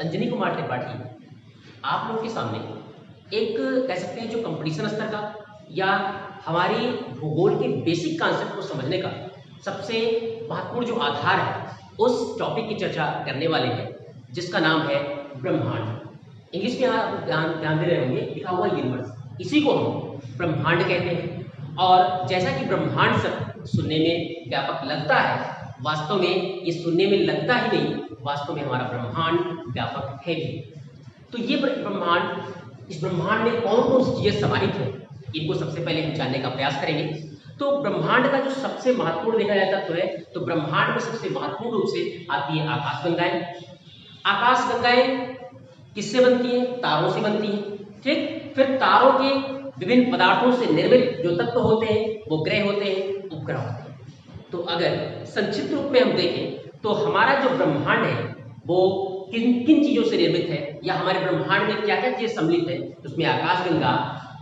अंजनी कुमार त्रिपाठी आप लोगों के सामने एक कह सकते हैं जो कंपटीशन स्तर का या हमारी भूगोल के बेसिक कॉन्सेप्ट को समझने का सबसे महत्वपूर्ण जो आधार है उस टॉपिक की चर्चा करने वाले हैं, जिसका नाम है ब्रह्मांड। इंग्लिश में आप ध्यान दे रहे होंगे, लिखा हुआ यूनिवर्स, इसी को हम ब्रह्मांड कहते हैं। और जैसा कि ब्रह्मांड सब सुनने में व्यापक लगता है, वास्तव में ये सुनने में लगता ही नहीं, वास्तव में हमारा ब्रह्मांड व्यापक है भी। तो ये ब्रह्मांड, इस ब्रह्मांड में कौन कौन सी चीजें समाहित है, इनको सबसे पहले हम जानने का प्रयास करेंगे। तो ब्रह्मांड का जो सबसे महत्वपूर्ण देखा जाता तत्व है, तो ब्रह्मांड में सबसे महत्वपूर्ण रूप से आती है आकाशगंगाएं। आकाशगंगाएं किससे बनती है? तारों से बनती है। ठीक, फिर तारों के विभिन्न पदार्थों से निर्मित जो तत्व होते हैं वो ग्रह होते हैं, उपग्रह होते हैं। तो अगर संक्षिप्त रूप में हम देखें तो हमारा जो ब्रह्मांड है वो किन किन चीजों से निर्मित है, या हमारे ब्रह्मांड में क्या क्या चीजें सम्मिलित है, उसमें आकाशगंगा,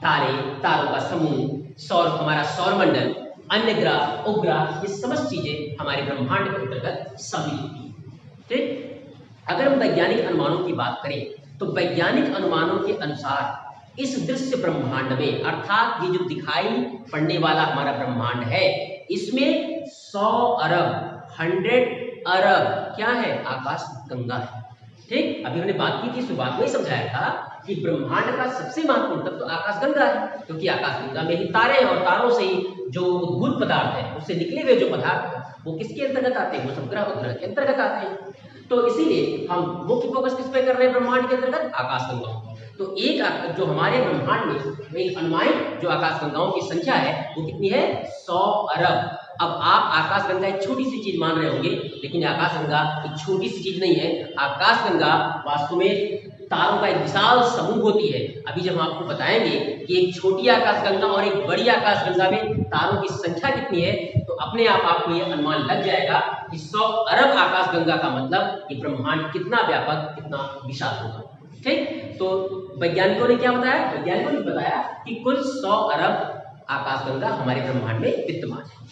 तारे, तारों का समूह, सौर, हमारा सौरमंडल, अन्य ग्रह, उपग्रह, ये समस्त चीजें हमारे ब्रह्मांड के अंतर्गत सम्मिलित होती हैं। ठीक, अगर हम वैज्ञानिक अनुमानों की बात करें तो वैज्ञानिक अनुमानों के अनुसार इस दृश्य ब्रह्मांड में, अर्थात ये जो दिखाई पड़ने वाला हमारा ब्रह्मांड है, इसमें 100 अरब 100 अरब क्या है? आकाश गंगा है। ठीक, अभी हमने बात की थी, शुरुआत में ही समझाया था कि ब्रह्मांड का सबसे महत्वपूर्ण तत्व तो आकाशगंगा है, क्योंकि आकाशगंगा में ही तारे हैं और तारों से ही जो उद्भूत पदार्थ है, उससे निकले हुए जो पदार्थ है वो किसके अंतर्गत आते हैं? वो सब ग्रह उपग्रह के अंतर्गत आते हैं। तो इसीलिए हम मुख्य फोकस किस पे कर रहे हैं ब्रह्मांड के अंतर्गत? आकाशगंगाओं। तो एक जो हमारे ब्रह्मांड में अनुमानित जो आकाशगंगाओं की संख्या है वो कितनी है? 100 अरब। अब आप आकाशगंगा एक छोटी सी चीज मान रहे होंगे, लेकिन आकाशगंगा एक छोटी सी चीज नहीं है। आकाशगंगा वास्तव में तारों का एक विशाल समूह होती है। अभी जब हम आपको बताएंगे कि एक छोटी आकाशगंगा और एक बड़ी आकाशगंगा में तारों की संख्या कितनी है, तो अपने आप आपको यह अनुमान लग जाएगा कि 100 अरब आकाशगंगा का मतलब ये ब्रह्मांड कितना व्यापक, कितना विशाल होगा। ठीक, तो वैज्ञानिकों ने क्या बताया? वैज्ञानिकों ने बताया कि कुल 100 अरब आकाशगंगा हमारे ब्रह्मांड में विद्यमान है।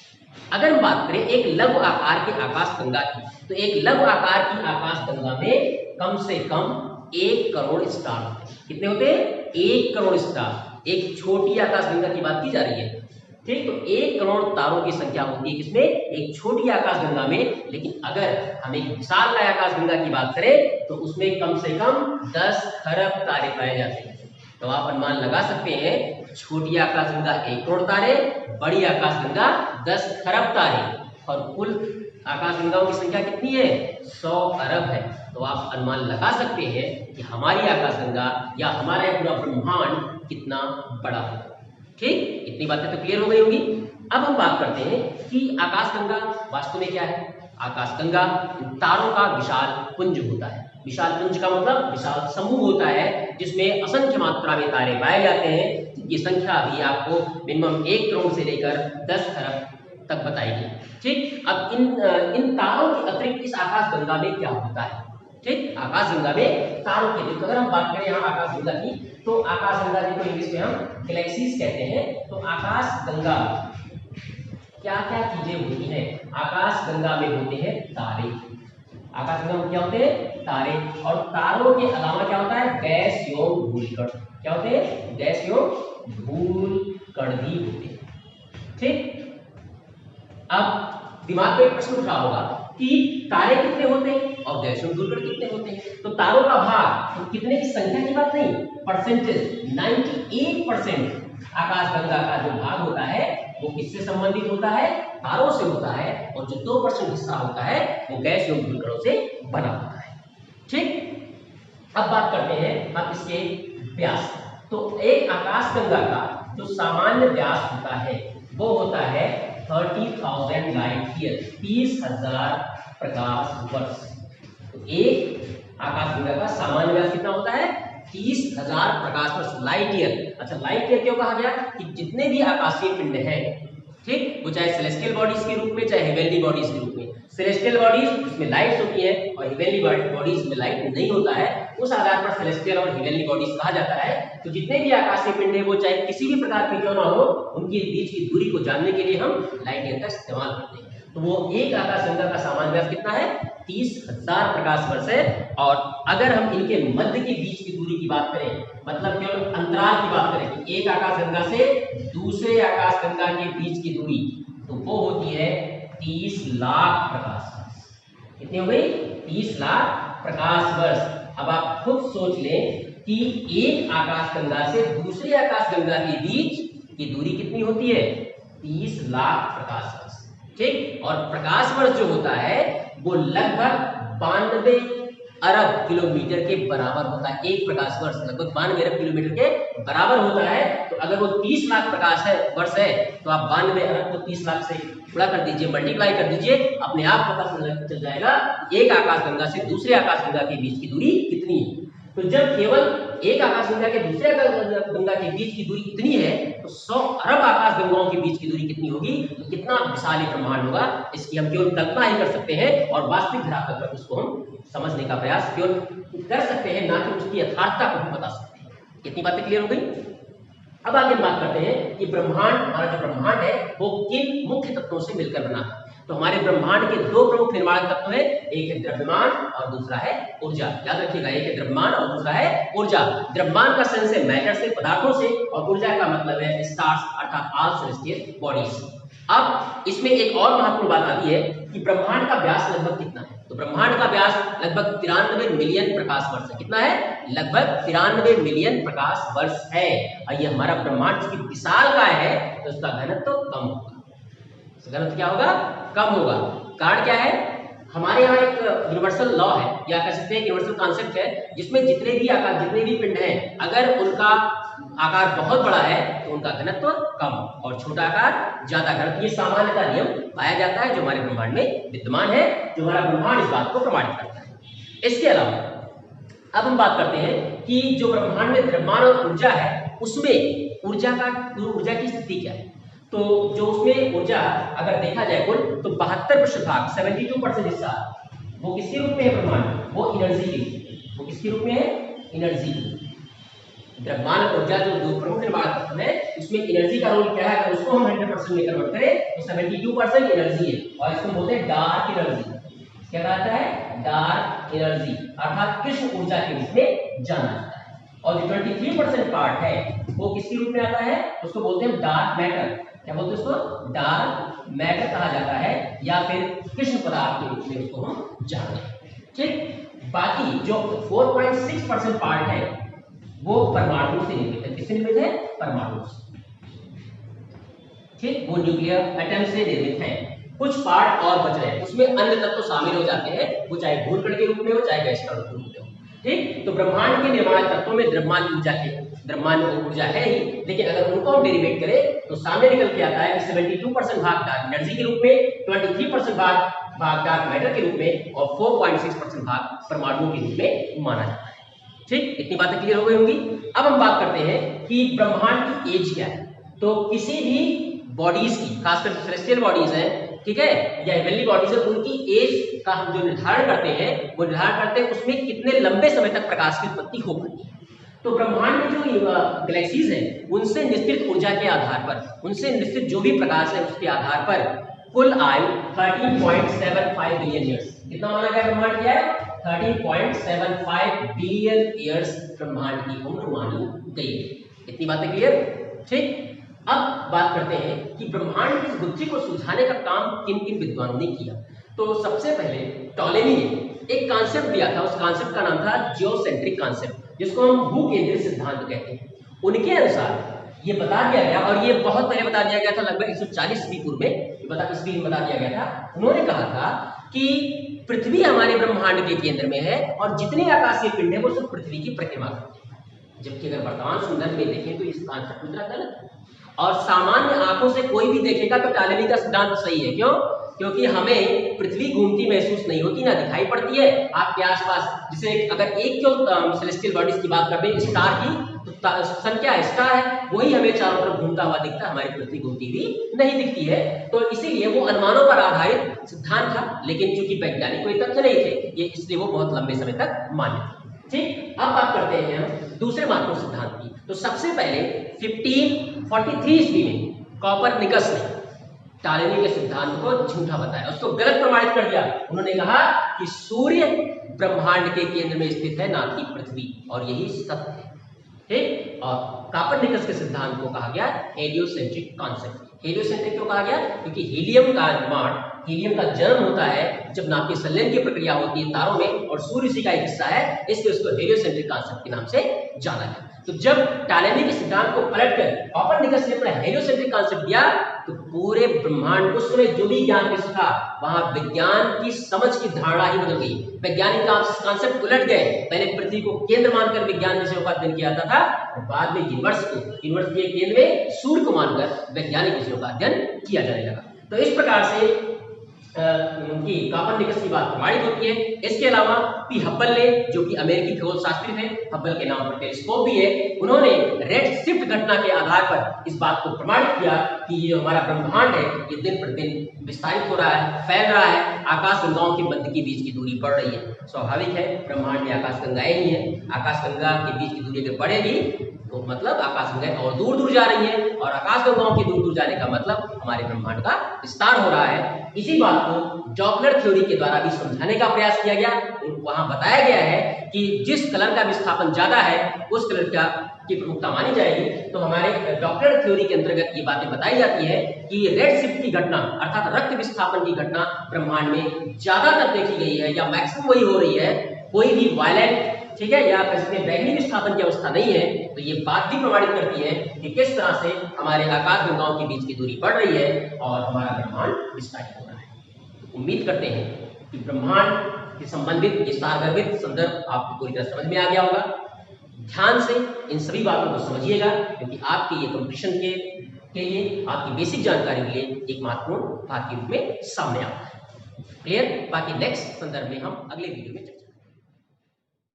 अगर हम बात करें एक लघु आकार की आकाशगंगा की, तो एक लघु आकार की आकाशगंगा में कम से कम 1 करोड़ स्टार होते हैं। कितने होते हैं? 1 करोड़ स्टार। एक छोटी आकाशगंगा की बात की जा रही है। ठीक, तो 1 करोड़ तारों की संख्या होती है किसमें? एक छोटी आकाशगंगा में। लेकिन अगर हम एक विशाल आकाशगंगा की बात करें तो उसमें कम से कम 10 खरब तारे पाए जाते हैं। तो आप अनुमान लगा सकते हैं, छोटी आकाशगंगा 1 करोड़ तारे, बड़ी आकाशगंगा 10 खरब तारे, और कुल आकाशगंगाओं की संख्या कितनी है? 100 अरब है। तो आप अनुमान लगा सकते हैं कि हमारी आकाशगंगा या हमारा पूरा ब्रह्मांड कितना बड़ा होगा। ठीक, इतनी बातें तो क्लियर हो गई होगी। अब हम बात करते हैं कि आकाशगंगा वास्तव में क्या है। आकाशगंगा तारों का विशाल पुंज होता है। विशाल पुंज का मतलब विशाल समूह होता है जिसमें असंख्य मात्रा में तारे पाए जाते हैं। ये संख्या अभी आपको मिनिमम 1 करोड़ से लेकर 10 खरब तक बताई गई। ठीक, अब इन तारों के अतिरिक्त इस आकाशगंगा में क्या होता है? ठीक, आकाशगंगा में तारों के अतिरिक्त अगर हम बात करें यहाँ आकाशगंगा की, तो आकाशगंगा को इंग्लिश में हम गैलेक्सीज कहते हैं। तो आकाशगंगा क्या क्या चीजें होती हैं? आकाशगंगा में होते हैं तारे। आकाशगंगा में क्या होते हैं? तारे। और तारों के अलावा क्या होता है? गैस एवं धूलकण। क्या होते हैं? गैस एवं धूलकण भी होते हैं। ठीक, अब दिमाग में एक प्रश्न उठा होगा कि तारे कितने होते हैं और गैस एवं धूलकण कितने होते हैं? तो तारों का भाग, तो कितने की संख्या की बात नहीं, परसेंटेज 98% आकाशगंगा का जो भाग होता है वो किससे संबंधित होता है? तारों से होता है। और जो 2% हिस्सा होता है वो गैस एवं धूलकणों से बना होता है। ठीक, अब बात करते हैं हम इसके व्यास। तो एक आकाशगंगा का जो सामान्य व्यास होता है वो होता है 30,000 लाइट ईयर, 30,000 प्रकाश वर्ष। तो एक आकाशगंगा का सामान्य व्यास कितना होता है? 30,000 प्रकाश वर्ष, लाइट ईयर। अच्छा, लाइट ईयर क्यों कहा गया? कि जितने भी आकाशीय पिंड हैं, ठीक, वो चाहे सेलेस्टियल बॉडीज के रूप में चाहे हेवेनली बॉडीज के रूप में। सेलेस्टियल बॉडीज इसमें लाइट्स होती है और हेवेनली बॉडीज में लाइट नहीं होता है, उस आधार पर सेलेस्टियल और हेवेनली बॉडीज कहा जाता है। तो जितने भी आकाशीय पिंड है वो चाहे किसी भी प्रकार के क्यों ना हो, उनके बीच की दूरी को जानने के लिए हम लाइट ईयर का इस्तेमाल करते हैं। तो वो एक आकाशगंगा का सामान्य व्यास कितना है? 30,000 प्रकाश वर्ष है। और अगर हम इनके मध्य के बीच की दूरी की बात करें, मतलब केवल अंतराल की बात करें कि एक आकाशगंगा से दूसरे आकाशगंगा के बीच की दूरी, तो वो होती है 30 लाख प्रकाश वर्ष। कितनी हो गई? 30 लाख प्रकाश वर्ष। अब आप खुद सोच लें कि एक आकाशगंगा से दूसरी आकाशगंगा के बीच की दूरी कितनी होती है? 30 लाख प्रकाश वर्ष। ठीक, और प्रकाश वर्ष जो होता है वो लगभग 92 अरब किलोमीटर के बराबर होता है। एक प्रकाश वर्ष लगभग 92 अरब किलोमीटर के बराबर होता है। तो अगर वो 30 लाख प्रकाश है वर्ष है, तो आप 92 अरब को 30 लाख से गुणा कर दीजिए, मल्टीप्लाई कर दीजिए, अपने आप पता चल जाएगा एक आकाशगंगा से दूसरे आकाशगंगा के बीच की दूरी कितनी है। तो जब केवल एक आकाशगंगा के दूसरे आकाशगंगा के बीच की दूरी इतनी है, तो 100 अरब आकाशगंगाओं के बीच की दूरी कितनी होगी? तो कितना विशाल ब्रह्मांड होगा, इसकी हम केवल कल्पना ही कर सकते हैं और वास्तविक धरातल पर उसको हम समझने का प्रयास केवल कर सकते हैं, ना कि उसकी यथार्थता को हम बता सकते हैं। कितनी बातें क्लियर हो गई? अब आगे बात करते हैं कि ब्रह्मांड, हमारा जो ब्रह्मांड है वो किन मुख्य तत्वों से मिलकर बना है। तो हमारे ब्रह्मांड के दो प्रमुख निर्माण तत्व हैं, एक है द्रव्यमान और दूसरा है ऊर्जा। याद रखिएगा, एक है द्रव्यमान और दूसरा है ऊर्जा। द्रव्यमान का सेंस है मैटर से, पदार्थों से, और ऊर्जा का मतलब है स्टार्स अर्थात ऑल सेलेस्टियल बॉडीज। अब इसमें एक और महत्वपूर्ण बात आती है कि ब्रह्मांड का व्यास लगभग कितना है। तो ब्रह्मांड का व्यास लगभग 93 मिलियन प्रकाश वर्ष है। कितना है? लगभग 93 मिलियन प्रकाश वर्ष है। और ये हमारा ब्रह्मांड जिसकी विशालकाय है, तो उसका घनत्व कम होगा। घनत्व क्या होगा? कम होगा। कारण क्या है? हमारे यहाँ एक यूनिवर्सल लॉ है, या कह सकते हैं यूनिवर्सल कॉन्सेप्ट है, जिसमें जितने भी आकार, जितने भी पिंड हैं, अगर उनका आकार बहुत बड़ा है तो उनका घनत्व कम, और छोटा आकार ज्यादा घनत्व। ये सामान्यतः नियम पाया जाता है जो हमारे ब्रह्मांड में विद्यमान है, जो हमारा ब्रह्मांड इस बात को प्रमाणित करता है। इसके अलावा अब हम बात करते हैं कि जो ब्रह्मांड में द्रव्यमान और ऊर्जा है, उसमें ऊर्जा की स्थिति क्या है। तो जो उसमें ऊर्जा अगर देखा जाए कुल, तो 72% भाग 72% हिस्सा वो किसके रूप में है ब्रह्मांड? वो एनर्जी की। वो किसके रूप में है? एनर्जी। द्रव्यमान और ऊर्जा जो दो प्रमुख निर्माण तत्व है, उसमें एनर्जी का रोल क्या है? अगर उसको हम 100% में कन्वर्ट करें तो 72% एनर्जी है, और इसको बोलते हैं डार्क एनर्जी। क्या कहता है? डार्क एनर्जी, अर्थात कृष्ण ऊर्जा के रूप में जाना जाता है। और जो 23% पार्ट है वो किसके रूप में आता है? उसको बोलते हैं डार्क मैटर। क्या बोलते हैं उसको? डार्क मैटर कहा जाता है, या फिर कृष्ण पदार्थ के रूप में उसको हम जानते हैं। ठीक, बाकी जो 4.6% पार्ट है वो परमाणु से निर्मित है। किससे निर्मित है? परमाणु से। ठीक, वो न्यूक्लियर एटम से निर्मित है। कुछ पार्ट और बच रहे हैं, उसमें अन्य तत्व शामिल हो जाते हैं, वो चाहे धूल कण के रूप में हो, चाहे गैस कण के रूप में हो। ठीक, तो ब्रह्मांड के निर्माण तत्वों में द्रव्यमान ऊर्जा है ही, लेकिन अगर उनको हम डेरिवेट करें तो सामने निकल के आता है कि 72% भाग डार्क एनर्जी के रूप में, 23% भाग डार्क मैटर के रूप में, और 4.6% भाग परमाणुओं के रूप में माना जाता है। ठीक, इतनी बातें क्लियर हो गई होंगी। अब हम बात करते हैं कि ब्रह्मांड की एज क्या है। तो किसी भी बॉडीज की, खासकर सेलेस्टियल बॉडीज हैं, ठीक है, या हेवनली बॉडीज है, उनकी एज का हम जो निर्धारण करते हैं, वो निर्धारण करते हैं उसमें कितने लंबे समय तक प्रकाश की उत्पत्ति हो पाती है। तो ब्रह्मांड में जो गैलेक्सीज हैं, उनसे निश्चित ऊर्जा के आधार पर, उनसे निश्चित जो भी प्रकाश है उसके आधार पर कुल आयु 13.75 बिलियन ईयर्स। कितना माना गया ब्रह्मांड क्या है? 13.75 बिलियन ईयर्स ब्रह्मांड की उम्र मानी गई। इतनी बातें क्लियर? ठीक, अब बात करते हैं कि ब्रह्मांड की बुद्धि को सुलझाने का काम किन किन विद्वानों ने किया। तो सबसे पहले टॉलेमी ने एक कॉन्सेप्ट दिया था, उस कॉन्सेप्ट का नाम था जियोसेंट्रिक कॉन्सेप्ट, जिसको हम भूकेंद्रित सिद्धांत कहते हैं। उनके अनुसार ये बता दिया गया, और ये बहुत पहले बता दिया गया था, लगभग 140 ईस्वी पूर्व में ईस्वी में बता दिया गया था। उन्होंने कहा था कि पृथ्वी हमारे ब्रह्मांड के केंद्र में है, और जितने आकाशीय पिंड है वो सब पृथ्वी की प्रतिमा करते हैं। जबकि अगर वर्तमान संदर्भ में देखें तो इस कॉन्सेप्ट में गलत है, और सामान्य आंखों से कोई भी देखेगा तो टॉलेमी का सिद्धांत सही है। क्यों? क्योंकि हमें पृथ्वी घूमती महसूस नहीं होती, ना दिखाई पड़ती है आपके आसपास। जैसे अगर एक क्यों सेलेस्टियल बॉडीज की बात करते हैं, स्टार की, तो सन क्या है? स्टार है, वही हमें चारों तरफ घूमता हुआ दिखता है, हमारी पृथ्वी घूमती हुई नहीं दिखती है। तो इसीलिए वो अनुमानों पर आधारित सिद्धांत था, लेकिन चूंकि वैज्ञानिक कोई तथ्य नहीं थे, ये इसलिए वो बहुत लंबे समय तक मान्य थे। ठीक, अब बात करते हैं हम दूसरे महत्वपूर्ण सिद्धांत की। तो सबसे पहले 1543 ईस्वी में कॉपरनिकस ने टालेमी के सिद्धांत को झूठा बताया, उसको गलत प्रमाणित कर दिया। उन्होंने कहा कि सूर्य ब्रह्मांड के केंद्र में स्थित है, ना कि पृथ्वी, और यही सत्य है। ठीक। और कोपरनिकस के सिद्धांत को कहा गया हेलियोसेंट्रिक कॉन्सेप्ट। हेलियोसेंट्रिक क्यों कहा गया? क्योंकि हीलियम का निर्माण, हीलियम का जन्म होता है जब नाभिकीय संलयन की प्रक्रिया होती है तारों में, और सूर्य उसी का एक हिस्सा है, इसलिए उसको हेलियोसेंट्रिक कॉन्सेप्ट के नाम से जाना गया। तो जब टालेमी के सिद्धांत को पलटकर कोपरनिकस ने अपना हेलियोसेंट्रिक कॉन्सेप्ट दिया, तो पूरे ब्रह्मांड को समय जो भी ज्ञान विश्व था, वहां विज्ञान की समझ की धारणा ही बदल गई। वैज्ञानिक कॉन्सेप्ट उलट गए। पहले पृथ्वी को केंद्र मानकर विज्ञान विषयों का अध्ययन किया जाता था, और बाद में यूनिवर्स के केंद्र में सूर्य को मानकर वैज्ञानिक विषयों का अध्ययन किया जाने लगा। तो इस प्रकार से उनकी कोपरनिकस की बात प्रमाणित होती है। इसके अलावा पी हब्बल ने, जो कि अमेरिकी खगोल शास्त्री थे, हब्बल के नाम पर टेलीस्कोप भी है, उन्होंने रेड शिफ्ट घटना के आधार पर इस बात को प्रमाणित किया कि ये हमारा ब्रह्मांड है, ये दिन प्रतिदिन विस्तारित हो रहा है, फैल रहा है, आकाश गंगाओं के मध्य के बीच की दूरी बढ़ रही है। स्वाभाविक है, ब्रह्मांड में आकाश गंगाएं ही है, आकाश गंगा के बीच की दूरी अगर बढ़ेगी तो मतलब आकाश गंगाएं और दूर दूर जा रही है, और आकाश गंगाओं के दूर दूर जाने का मतलब हमारे ब्रह्मांड का विस्तार हो रहा है। इसी बात को डॉपलर थ्योरी के द्वारा भी समझाने का प्रयास किया गया। वहां बताया गया है कि जिस कलर का विस्थापन ज्यादा है उस कलर की प्रमुखता मानी जाएगी। तो हमारे डॉपलर थ्योरी के अंतर्गत ये बातें बताई जाती है कि रेड शिफ्ट की घटना अर्थात रक्त विस्थापन की घटना ब्रह्मांड में ज्यादातर देखी गई है, या मैक्सिमम वही हो रही है। कोई भी वायलेंट, ठीक है, या इसमें बैगनी विस्थापन की अवस्था नहीं है। तो ये बात भी प्रमाणित करती है कि किस तरह से हमारे आकाश गंगाओं के बीच की दूरी बढ़ रही है और हमारा ब्रह्मांड विस्तारित हो रहा है। उम्मीद करते हैं कि ब्रह्मांड से संबंधित ये सारगर्भित संदर्भ आपको पूरी तरह समझ में आ गया होगा। ध्यान से इन सभी बातों को समझिएगा, क्योंकि आपके ये कंपटीशन के लिए, आपकी बेसिक जानकारी के लिए एक महत्वपूर्ण बात के रूप में सामने आता है। क्लियर? बाकी नेक्स्ट संदर्भ में हम अगले वीडियो में चर्चा